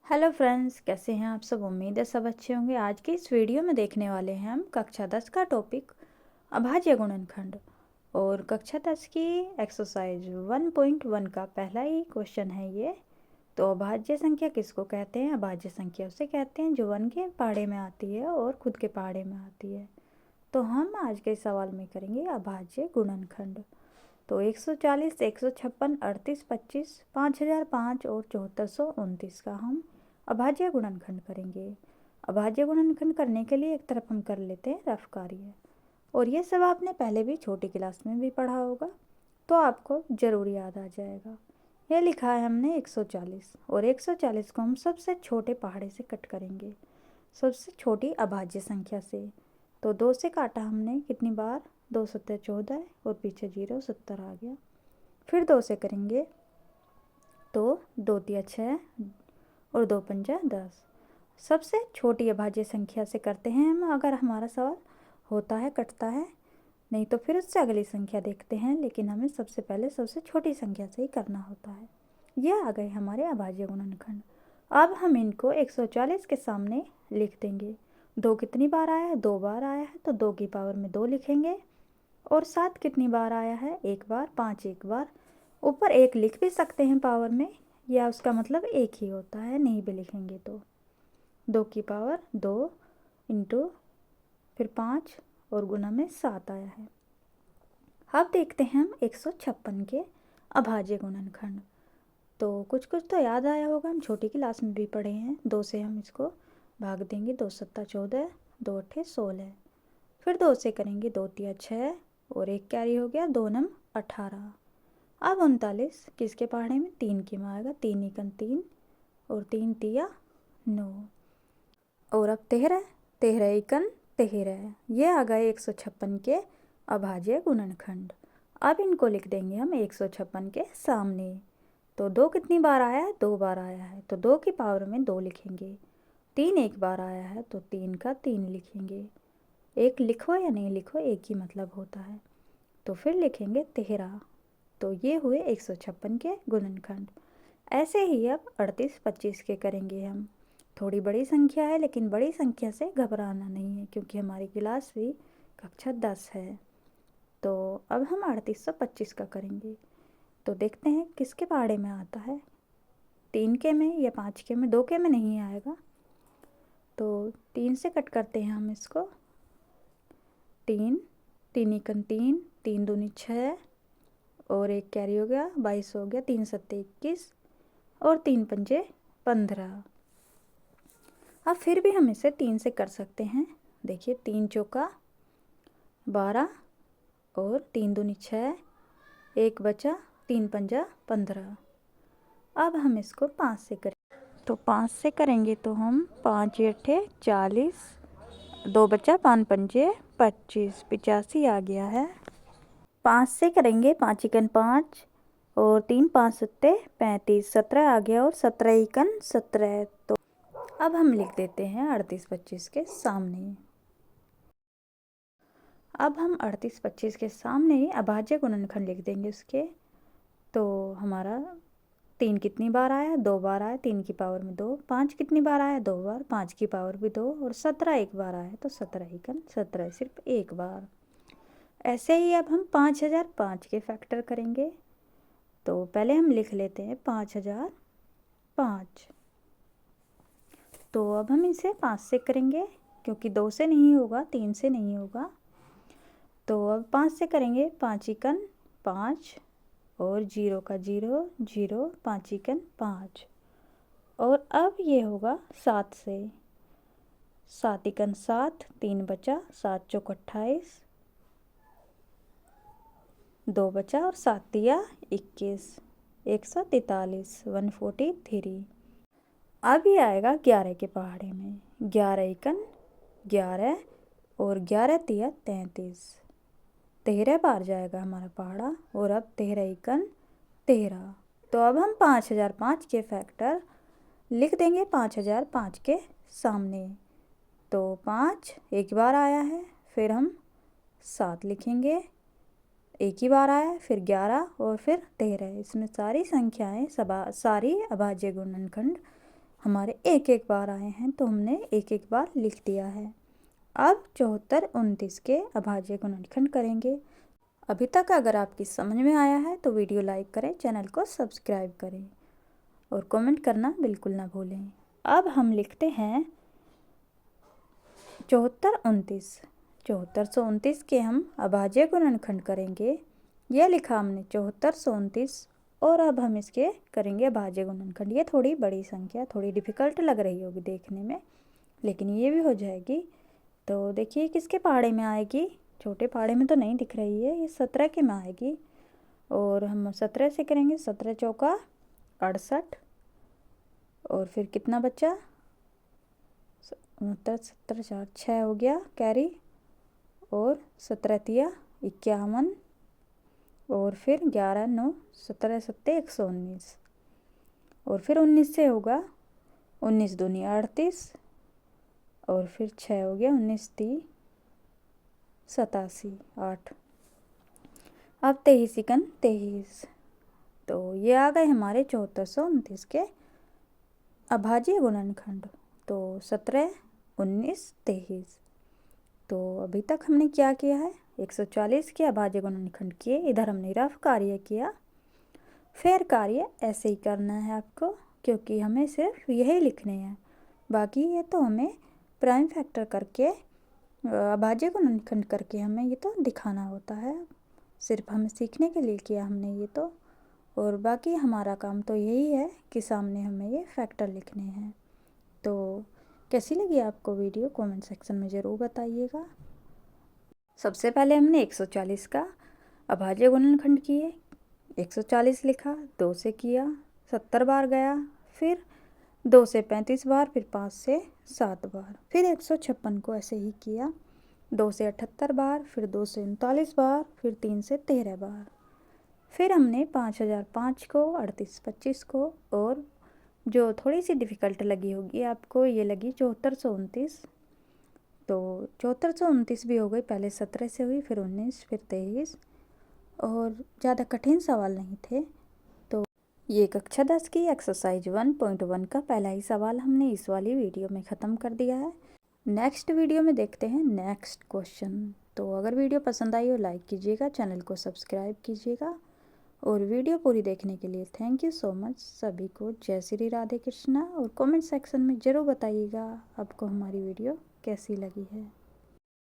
Hello friends, कैसे हैं आप सब। उम्मीद है सब अच्छे होंगे। आज के इस वीडियो में देखने वाले हैं हम कक्षा 10 का टॉपिक अभाज्य गुणनखंड और कक्षा 10 की एक्सरसाइज 1.1 का पहला ही क्वेश्चन है ये। तो अभाज्य संख्या किसको कहते हैं? अभाज्य संख्या उसे कहते हैं जो 1 के पहाड़े में आती है और खुद के पहाड़े में आती है। तो हम आज के सवाल में करेंगे अभाज्य गुणनखंड। तो 140, 156, 38, 25, 5005 और 7429 का हम अभाज्य गुणनखंड करेंगे। अभाज्य गुणनखंड करने के लिए एक तरफ हम कर लेते हैं रफ कार्य। और ये सब आपने पहले भी छोटी क्लास में भी पढ़ा होगा, तो आपको ज़रूर याद आ जाएगा। ये लिखा है हमने 140 और 140 को हम सबसे छोटे पहाड़े से कट करेंगे, सबसे छोटी अभाज्य संख्या से। तो 2 से काटा हमने कितनी बार? 2 सत्ते 14 और पीछे 0 70 आ गया। फिर 2 से करेंगे तो 2 तिया 6 और 2 पंजा 10। सबसे छोटी अभाज्य संख्या से करते हैं हम, अगर हमारा सवाल होता है कटता है, नहीं तो फिर उससे अगली संख्या देखते हैं, लेकिन हमें सबसे पहले सबसे छोटी संख्या से ही करना होता है। ये आ गए हमारे अभाज्य गुणनखंड। अब हम इनको 140 के सामने लिख देंगे। 2 कितनी बार आया है? 2 बार आया है, तो 2 की पावर में 2 लिखेंगे। और 7 कितनी बार आया है? 1 बार। 5 एक बार। ऊपर 1 लिख भी सकते हैं पावर में, या उसका मतलब 1 ही होता है, नहीं भी लिखेंगे तो 2 की पावर 2 इंटू फिर 5 और गुना में 7 आया है। अब देखते हैं हम 156 के अभाज्य गुणनखंड। तो कुछ कुछ तो याद आया होगा, हम छोटी क्लास में भी पढ़े हैं। 2 से हम इसको भाग देंगे। 2 सत्ता 14, 2 अट्ठे 16। फिर 2 से करेंगे 2 तिया 6 और 1 कैरी हो गया, 2 नम 18। अब 39 किसके पहाड़े में? 3 के में आएगा। 3 एकन 3 और 3 तिया 9। और अब 13, 13 एकन 13। ये आ गए 156 के अभाज्य गुणनखंड। अब इनको लिख देंगे हम 156 के सामने। तो 2 कितनी बार आया है? 2 बार आया है, तो 2 की पावर में 2 लिखेंगे। 3 एक बार आया है, तो 3 का 3 लिखेंगे। 1 लिखो या नहीं लिखो, एक ही मतलब होता है। तो फिर लिखेंगे 13। तो ये हुए 156 के गुणनखंड। ऐसे ही अब 38, 25 के करेंगे हम। थोड़ी बड़ी संख्या है, लेकिन बड़ी संख्या से घबराना नहीं है, क्योंकि हमारी क्लास भी कक्षा 10 है। तो अब हम 3825 का करेंगे। तो देखते हैं किसके पहाड़े में आता है। 3 के में या 5 के में? 2 के में नहीं आएगा, तो 3 से कट करते हैं हम इसको। 3, 3 एकन 3, 3 दूनी 6 और 1 कैरी हो गया, 22 हो गया। 3 सत्ते 21 और 3 पंजे 15। अब फिर भी हम इसे 3 से कर सकते हैं। देखिए 3 चौका 12 और 3 दूनी 6, 1 बचा, 3 पंजा 15। अब हम इसको 5 से करें। तो 5 से करेंगे तो हम 5 अट्ठे 40, 2 बचा, 5 पंजे 25, 85 आ गया है। 5 से करेंगे 5 एकन 5 और 3 5 सत्ते 35, 17 आ गया और 17 एकन 17। तो अब हम लिख देते हैं 38 25 के सामने। अब हम 38 25 के सामने अभाज्य गुणनखंड लिख देंगे उसके। तो हमारा 3 कितनी बार आया? 2 बार आया, 3 की पावर में 2। 5 कितनी बार आया? 2 बार, 5 की पावर भी 2। और 17 एक बार आया, तो 17 एकन 17 सिर्फ एक बार। ऐसे ही अब हम 5005 के फैक्टर करेंगे। तो पहले हम लिख लेते हैं 5005। तो अब हम इसे 5 से करेंगे, क्योंकि 2 से नहीं होगा, 3 से नहीं होगा। तो अब 5 से करेंगे। 5 एकन 5 और 0 का 0 0, 5 एकन 5। और अब ये होगा 7 से। 7 एकन 7, 3 बचा, 7 चौक 28, 2 बचा और 7 तिया 21, 143, 143। अब ये आएगा 11 के पहाड़े में। 11 एकन 11 और 11 तिया 33, 13 बार जाएगा हमारा पहाड़ा। और अब 13 एकन 13। तो अब हम 5005 के फैक्टर लिख देंगे 5005 के सामने। तो 5 एक बार आया है, फिर हम 7 लिखेंगे, एक ही बार आया है, फिर 11 और फिर 13। इसमें सारी संख्याएं सारी अभाज्य गुणनखंड हमारे एक एक बार आए हैं तो हमने एक एक बार लिख दिया है। अब 74 29 के अभाज्य गुणनखंड करेंगे। अभी तक अगर आपकी समझ में आया है तो वीडियो लाइक करें, चैनल को सब्सक्राइब करें और कमेंट करना बिल्कुल ना भूलें। अब हम लिखते हैं 74 29। 7429 के हम अभाज्य गुणनखंड करेंगे। यह लिखा हमने 7429 और अब हम इसके करेंगे अभाज्य गुणनखंड। ये थोड़ी बड़ी संख्या, थोड़ी डिफ़िकल्ट लग रही होगी देखने में, लेकिन ये भी हो जाएगी। तो देखिए किसके पहाड़े में आएगी, छोटे पहाड़े में तो नहीं दिख रही है, ये 17 के में आएगी। और हम 17 से करेंगे। 17 चौका 68 और फिर कितना बचा 69, 70 4 6 हो गया कैरी, और 17 तिया 51 और फिर 11 9 17 7 119 और फिर 19 से होगा 19 दूनी 38 और फिर 6 हो गया 19 ती 87 8। अब 23 इकन 23। तो ये आ गए हमारे 7429 के अभाज्य गुणनखंड। तो 17 19 23। तो अभी तक हमने क्या किया है, 140 के अभाज्य गुणनखंड किए। इधर हमने रफ कार्य किया। फेर कार्य ऐसे ही करना है आपको, क्योंकि हमें सिर्फ यही लिखने हैं। बाकी ये तो हमें प्राइम फैक्टर करके अभाज्य गुणनखंड करके हमें ये तो दिखाना होता है। सिर्फ हमें सीखने के लिए किया हमने ये तो, और बाकी हमारा काम तो यही है कि सामने हमें ये फैक्टर लिखने हैं। तो कैसी लगी आपको वीडियो, कमेंट सेक्शन में ज़रूर बताइएगा। सबसे पहले हमने 140 का अभाज्य गुणनखंड किए। 140 लिखा, 2 से किया, 70 बार गया, फिर 2 से 35 बार, फिर 5 से 7 बार, फिर 156 को ऐसे ही किया, 2 से 78 बार, फिर 2 से 39 बार, फिर 3 से 13 बार। फिर हमने 5005 को, 38 25 को, और जो थोड़ी सी डिफ़िकल्ट लगी होगी आपको, ये लगी 7429। तो 7429 भी हो गई। पहले 17 से हुई, फिर 19, फिर 23, और ज़्यादा कठिन सवाल नहीं थे। तो ये कक्षा 10 की एक्सरसाइज 1.1 का पहला ही सवाल हमने इस वाली वीडियो में ख़त्म कर दिया है। नेक्स्ट वीडियो में देखते हैं नेक्स्ट क्वेश्चन। तो अगर वीडियो पसंद आई हो लाइक कीजिएगा, चैनल को सब्सक्राइब कीजिएगा, और वीडियो पूरी देखने के लिए थैंक यू सो मच सभी को। जय श्री राधे कृष्णा। और कमेंट सेक्शन में ज़रूर बताइएगा आपको हमारी वीडियो कैसी लगी है।